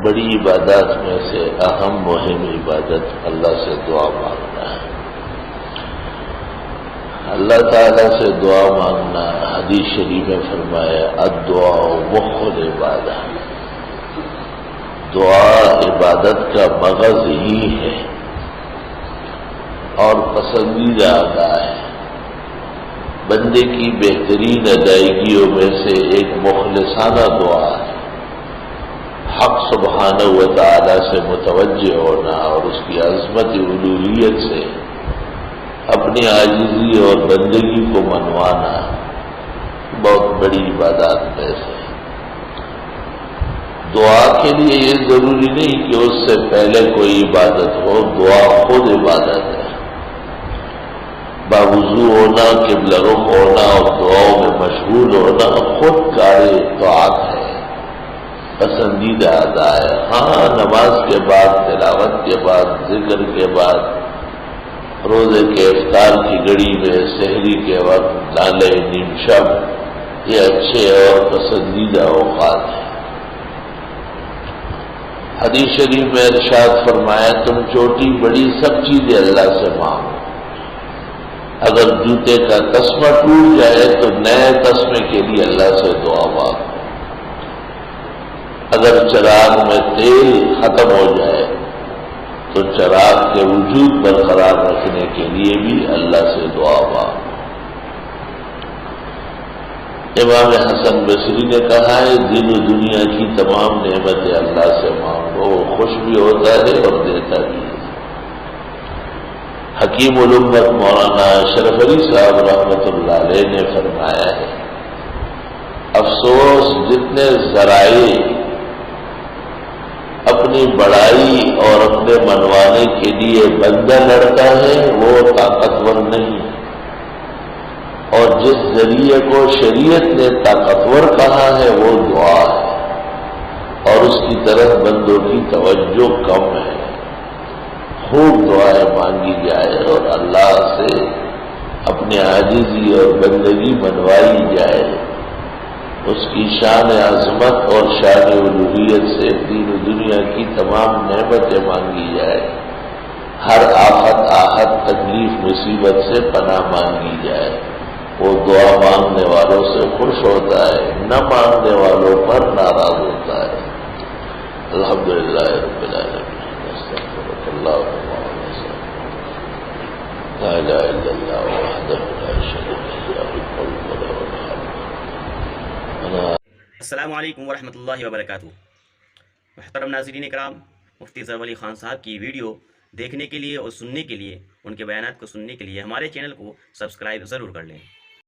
بڑی عبادات میں سے اہم مہم عبادت اللہ سے دعا مانگنا ہے۔ اللہ تعالیٰ سے دعا مانگنا حدیث شریف میں فرمایا الدعاء مخ العبادہ، دعا عبادت کا مغز ہی ہے اور پسندیدہ ادا ہے۔ بندے کی بہترین ادائیگیوں میں سے ایک مخلصانہ دعا ہے، حق سبحانہ و تعالی سے متوجہ ہونا اور اس کی عظمت الوہیت سے اپنی عاجزی اور بندگی کو منوانا بہت بڑی عبادات میں سے۔ دعا کے لیے یہ ضروری نہیں کہ اس سے پہلے کوئی عبادت ہو، دعا خود عبادت ہے۔ باوضو ہونا، قبلہ رخ ہونا اور دعاؤں میں مشغول ہونا خود کار طاعت ہے، پسندیدہ ادا ہے۔ ہاں، نماز کے بعد، تلاوت کے بعد، ذکر کے بعد، روزے کے افطار کی گھڑی میں، سحری کے وقت، نالے نیم شب، یہ اچھے اور پسندیدہ اوقات ہیں۔ حدیث شریف میں ارشاد فرمایا تم چھوٹی بڑی سب چیزیں اللہ سے مانگو، اگر جوتے کا تسمہ ٹوٹ جائے تو نئے تسمے کے لیے اللہ سے دعا مانگو، اگر چراغ میں تیل ختم ہو جائے تو چراغ کے وجود برقرار رکھنے کے لیے بھی اللہ سے دعا مانگو۔ امام حسن بصری نے کہا ہے دین و دنیا کی تمام نعمتیں اللہ سے مانگو، وہ خوش بھی ہوتا ہے اور دیتا بھی ہے۔ حکیم الامت مولانا اشرف علی صاحب رحمۃ اللہ علیہ نے فرمایا ہے افسوس جتنے ذرائع اپنی بڑائی اور اپنے منوانے کے لیے بندہ لڑتا ہے وہ طاقتور نہیں، اور جس ذریعے کو شریعت نے طاقتور کہا ہے وہ دعا ہے، اور اس کی طرف بندوں کی توجہ کم ہے۔ خوب دعائیں مانگی جائے اور اللہ سے اپنی عاجزی اور بندگی منوائی جائے، اس کی شان عظمت اور شان الوہیت سے دین و دنیا کی تمام نعمتیں مانگی جائے، ہر آفت آحت تکلیف مصیبت سے پناہ مانگی جائے، وہ دعا مانگنے والوں سے خوش ہوتا ہے، نہ مانگنے والوں پر ناراض ہوتا ہے۔ الحمدللہ رب العالمین، استغفرک اللہ لا الہ الا اللہ وحدہ لا شریک لہ السلام علیکم ورحمۃ اللہ وبرکاتہ۔ محترم ناظرین اکرام، مفتی ظفر علی خان صاحب کی ویڈیو دیکھنے کے لیے اور سننے کے لیے، ان کے بیانات کو سننے کے لیے ہمارے چینل کو سبسکرائب ضرور کر لیں۔